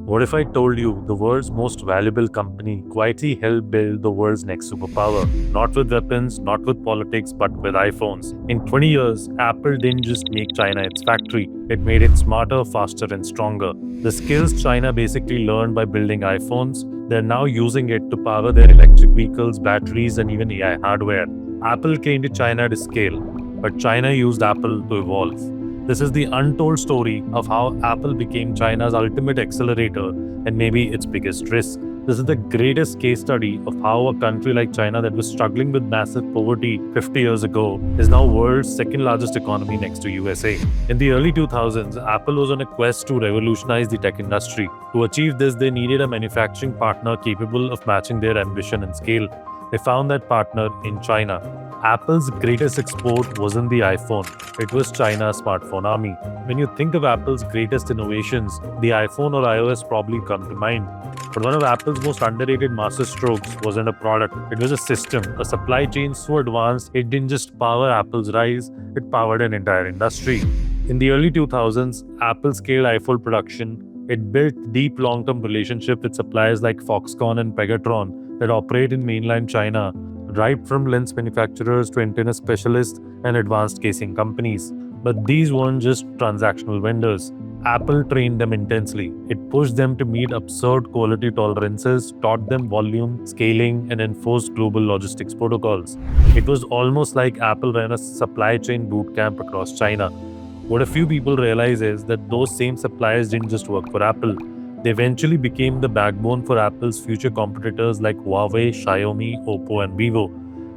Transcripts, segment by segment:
What if I told you the world's most valuable company quietly helped build the world's next superpower? Not with weapons, not with politics, but with iPhones. In 20 years, Apple didn't just make China its factory, it made it smarter, faster, and stronger. The skills China basically learned by building iPhones, they're now using it to power their electric vehicles, batteries, and even AI hardware. Apple came to China to scale, but China used Apple to evolve. This is the untold story of how Apple became China's ultimate accelerator and maybe its biggest risk. This is the greatest case study of how a country like China that was struggling with massive poverty 50 years ago is now world's second largest economy next to USA. In the early 2000s, Apple was on a quest to revolutionize the tech industry. To achieve this, they needed a manufacturing partner capable of matching their ambition and scale. They found that partner in China. Apple's greatest export wasn't the iPhone, it was China's smartphone army. When you think of Apple's greatest innovations, the iPhone or iOS probably come to mind. But one of Apple's most underrated masterstrokes wasn't a product, it was a system, a supply chain so advanced it didn't just power Apple's rise, it powered an entire industry. In the early 2000s, Apple scaled iPhone production. It built deep long-term relationships with suppliers like Foxconn and Pegatron that operate in mainland China, right from lens manufacturers to antenna specialists and advanced casing companies. But these weren't just transactional vendors. Apple trained them intensely. It pushed them to meet absurd quality tolerances, taught them volume, scaling, and enforced global logistics protocols. It was almost like Apple ran a supply chain boot camp across China. What a few people realize is that those same suppliers didn't just work for Apple. They eventually became the backbone for Apple's future competitors like Huawei, Xiaomi, Oppo, and Vivo.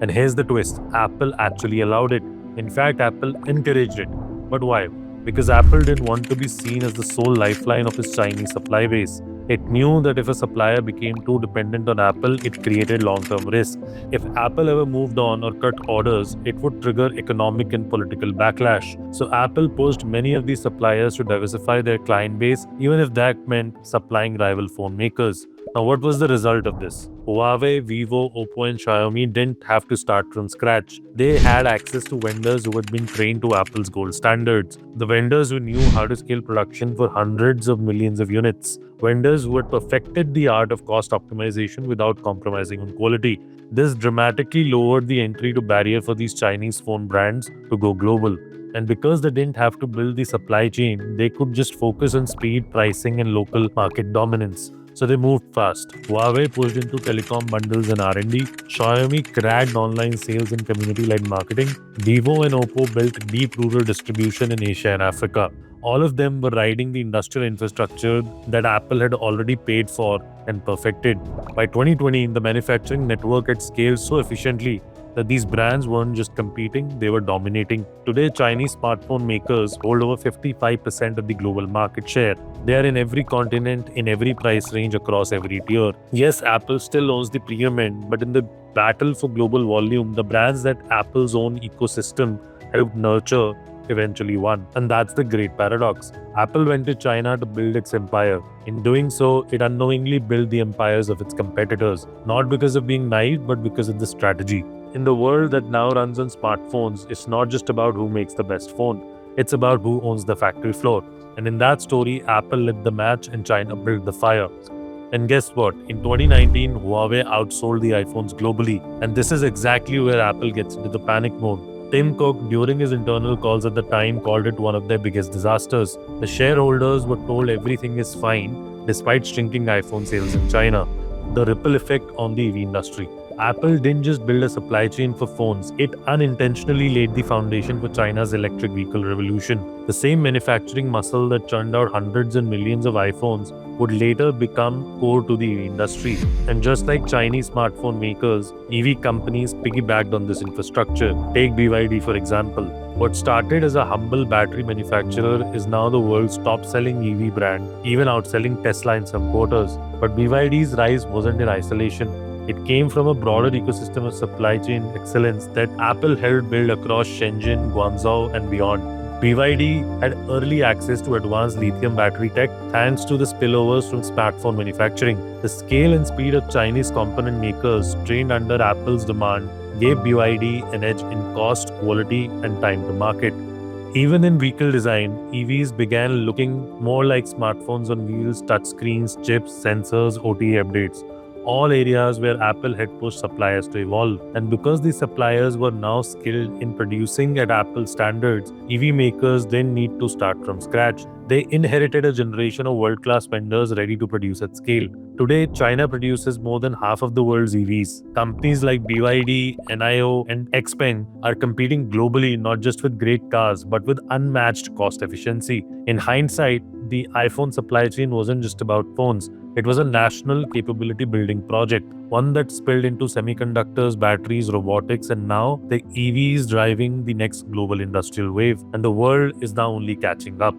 And here's the twist, Apple actually allowed it. In fact, Apple encouraged it. But why? Because Apple didn't want to be seen as the sole lifeline of its Chinese supply base. It knew that if a supplier became too dependent on Apple, it created long-term risk. If Apple ever moved on or cut orders, it would trigger economic and political backlash. So Apple pushed many of these suppliers to diversify their client base, even if that meant supplying rival phone makers. Now, what was the result of this? Huawei, Vivo, Oppo, and Xiaomi didn't have to start from scratch. They had access to vendors who had been trained to Apple's gold standards. The vendors who knew how to scale production for hundreds of millions of units. Vendors who had perfected the art of cost optimization without compromising on quality. This dramatically lowered the entry to barrier for these Chinese phone brands to go global. And because they didn't have to build the supply chain, they could just focus on speed, pricing, and local market dominance. So they moved fast. Huawei pushed into telecom bundles and R&D. Xiaomi cracked online sales and community-led marketing. Vivo and Oppo built deep rural distribution in Asia and Africa. All of them were riding the industrial infrastructure that Apple had already paid for and perfected. By 2020, the manufacturing network had scaled so efficiently that these brands weren't just competing, they were dominating. Today, Chinese smartphone makers hold over 55% of the global market share. They are in every continent, in every price range, across every tier. Yes, Apple still owns the premium end, but in the battle for global volume, the brands that Apple's own ecosystem helped nurture eventually won. And that's the great paradox. Apple went to China to build its empire. In doing so, it unknowingly built the empires of its competitors, not because of being naive, but because of the strategy. In the world that now runs on smartphones, it's not just about who makes the best phone. It's about who owns the factory floor. And in that story, Apple lit the match and China built the fire. And guess what? In 2019, Huawei outsold the iPhones globally. And this is exactly where Apple gets into the panic mode. Tim Cook, during his internal calls at the time, called it one of their biggest disasters. The shareholders were told everything is fine, despite shrinking iPhone sales in China. The ripple effect on the EV industry. Apple didn't just build a supply chain for phones, it unintentionally laid the foundation for China's electric vehicle revolution. The same manufacturing muscle that churned out hundreds and millions of iPhones would later become core to the EV industry. And just like Chinese smartphone makers, EV companies piggybacked on this infrastructure. Take BYD for example. What started as a humble battery manufacturer is now the world's top-selling EV brand, even outselling Tesla in some quarters. But BYD's rise wasn't in isolation. It came from a broader ecosystem of supply chain excellence that Apple helped build across Shenzhen, Guangzhou, and beyond. BYD had early access to advanced lithium battery tech thanks to the spillovers from smartphone manufacturing. The scale and speed of Chinese component makers trained under Apple's demand gave BYD an edge in cost, quality, and time to market. Even in vehicle design, EVs began looking more like smartphones on wheels, touchscreens, chips, sensors, OTA updates. All areas where Apple had pushed suppliers to evolve. And because these suppliers were now skilled in producing at Apple standards, EV makers didn't need to start from scratch. They inherited a generation of world class vendors ready to produce at scale. Today, China produces more than half of the world's EVs. Companies like BYD, NIO, and XPeng are competing globally not just with great cars but with unmatched cost efficiency. In hindsight, the iPhone supply chain wasn't just about phones. It was a national capability building project, one that spilled into semiconductors, batteries, robotics, and now the EVs driving the next global industrial wave. And the world is now only catching up.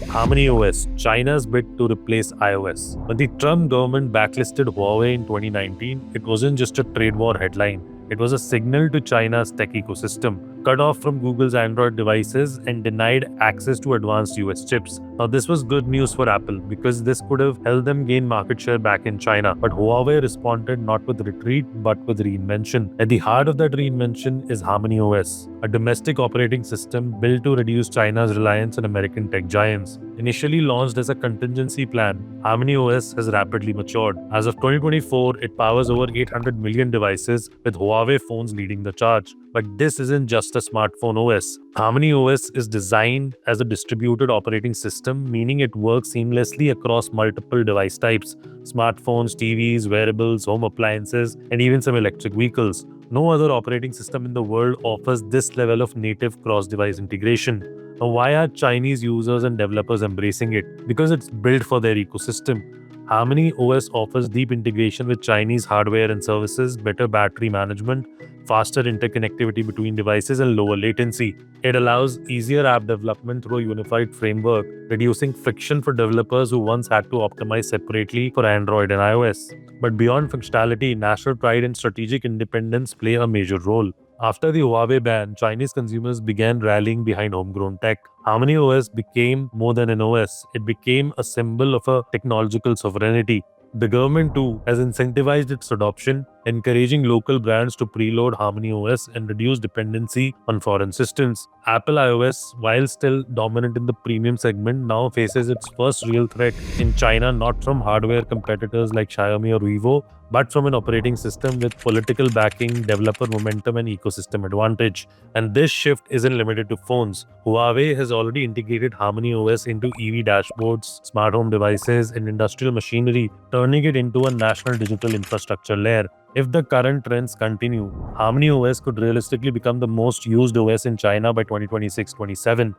Harmony OS, China's bid to replace iOS. When the Trump government blacklisted Huawei in 2019, it wasn't just a trade war headline. It was a signal to China's tech ecosystem, cut off from Google's Android devices and denied access to advanced US chips. Now, this was good news for Apple because this could have helped them gain market share back in China. But Huawei responded not with retreat but with reinvention. At the heart of that reinvention is Harmony OS, a domestic operating system built to reduce China's reliance on American tech giants. Initially launched as a contingency plan, Harmony OS has rapidly matured. As of 2024, it powers over 800 million devices, with Huawei phones leading the charge. But this isn't just a smartphone OS. Harmony OS is designed as a distributed operating system, meaning it works seamlessly across multiple device types: smartphones, TVs, wearables, home appliances, and even some electric vehicles. No other operating system in the world offers this level of native cross-device integration. Now, why are Chinese users and developers embracing it? Because it's built for their ecosystem. Harmony OS offers deep integration with Chinese hardware and services, better battery management, faster interconnectivity between devices, and lower latency. It allows easier app development through a unified framework, reducing friction for developers who once had to optimize separately for Android and iOS. But beyond functionality, national pride and strategic independence play a major role. After the Huawei ban, Chinese consumers began rallying behind homegrown tech. Harmony OS became more than an OS, it became a symbol of a technological sovereignty. The government too has incentivized its adoption, encouraging local brands to preload Harmony OS and reduce dependency on foreign systems. Apple iOS, while still dominant in the premium segment, now faces its first real threat in China, not from hardware competitors like Xiaomi or Vivo, but from an operating system with political backing, developer momentum, and ecosystem advantage. And this shift isn't limited to phones. Huawei has already integrated Harmony OS into EV dashboards, smart home devices, and industrial machinery, turning it into a national digital infrastructure layer. If the current trends continue, Harmony OS could realistically become the most used OS in China by 2026-27.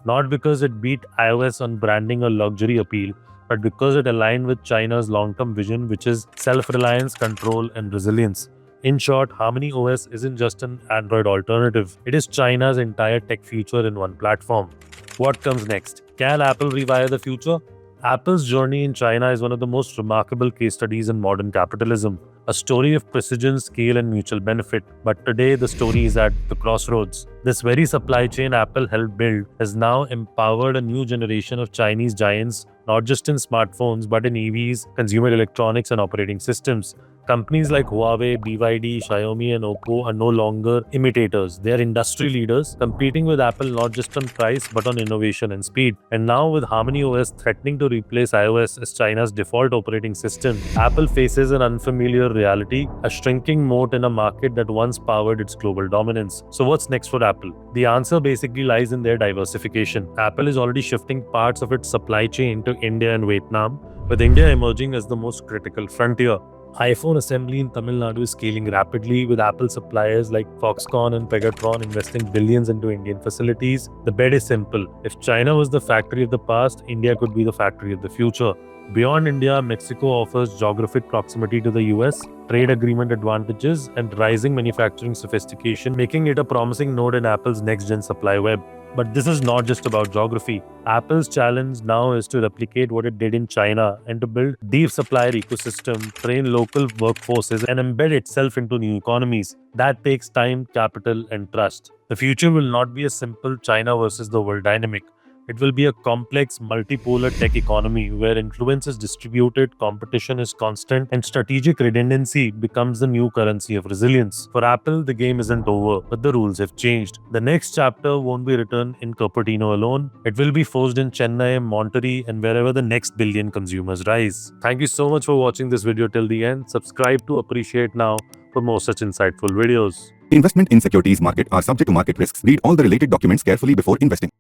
Not because it beat iOS on branding or luxury appeal, but because it aligned with China's long-term vision, which is self-reliance, control, and resilience. In short, Harmony OS isn't just an Android alternative. It is China's entire tech future in one platform. What comes next? Can Apple rewire the future? Apple's journey in China is one of the most remarkable case studies in modern capitalism, a story of precision, scale, and mutual benefit. But today, the story is at the crossroads. This very supply chain Apple helped build has now empowered a new generation of Chinese giants, not just in smartphones, but in EVs, consumer electronics, and operating systems. Companies like Huawei, BYD, Xiaomi, and Oppo are no longer imitators. They are industry leaders, competing with Apple not just on price but on innovation and speed. And now, with Harmony OS threatening to replace iOS as China's default operating system, Apple faces an unfamiliar reality, a shrinking moat in a market that once powered its global dominance. So, what's next for Apple? The answer basically lies in their diversification. Apple is already shifting parts of its supply chain to India and Vietnam, with India emerging as the most critical frontier. iPhone assembly in Tamil Nadu is scaling rapidly, with Apple suppliers like Foxconn and Pegatron investing billions into Indian facilities. The bet is simple. If China was the factory of the past, India could be the factory of the future. Beyond India, Mexico offers geographic proximity to the US, trade agreement advantages, and rising manufacturing sophistication, making it a promising node in Apple's next-gen supply web. But this is not just about geography. Apple's challenge now is to replicate what it did in China and to build deep supplier ecosystem, train local workforces, and embed itself into new economies. That takes time, capital, and trust. The future will not be a simple China versus the world dynamic. It will be a complex, multipolar tech economy where influence is distributed, competition is constant, and strategic redundancy becomes the new currency of resilience. For Apple, the game isn't over, but the rules have changed. The next chapter won't be written in Cupertino alone. It will be forged in Chennai, Monterrey, and wherever the next billion consumers rise. Thank you so much for watching this video till the end. Subscribe to Appreciate Now for more such insightful videos. Investment in securities market are subject to market risks. Read all the related documents carefully before investing.